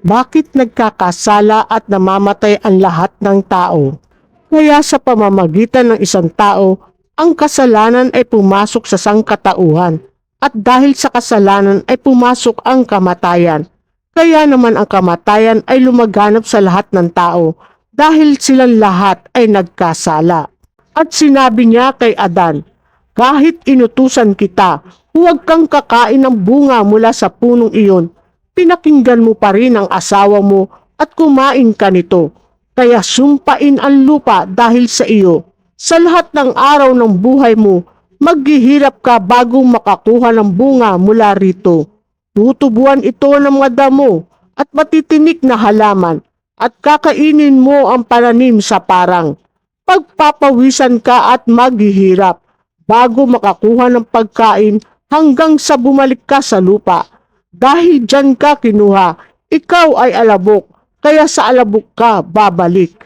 Bakit nagkakasala at namamatay ang lahat ng tao? Kaya sa pamamagitan ng isang tao, ang kasalanan ay pumasok sa sangkatauhan at dahil sa kasalanan ay pumasok ang kamatayan. Kaya naman ang kamatayan ay lumaganap sa lahat ng tao dahil silang lahat ay nagkasala. At sinabi niya kay Adan, kahit inutusan kita, huwag kang kakain ng bunga mula sa punong iyon. Pinakinggan mo pa rin ang asawa mo at kumain ka nito. Kaya sumpain ang lupa dahil sa iyo. Sa lahat ng araw ng buhay mo, maghihirap ka bago makakuha ng bunga mula rito. Tutubuan ito ng mga damo at matitinik na halaman at kakainin mo ang pananim sa parang. Pagpapawisan ka at maghihirap bago makakuha ng pagkain hanggang sa bumalik ka sa lupa. Dahil dyan ka kinuha, ikaw ay alabok, kaya sa alabok ka babalik.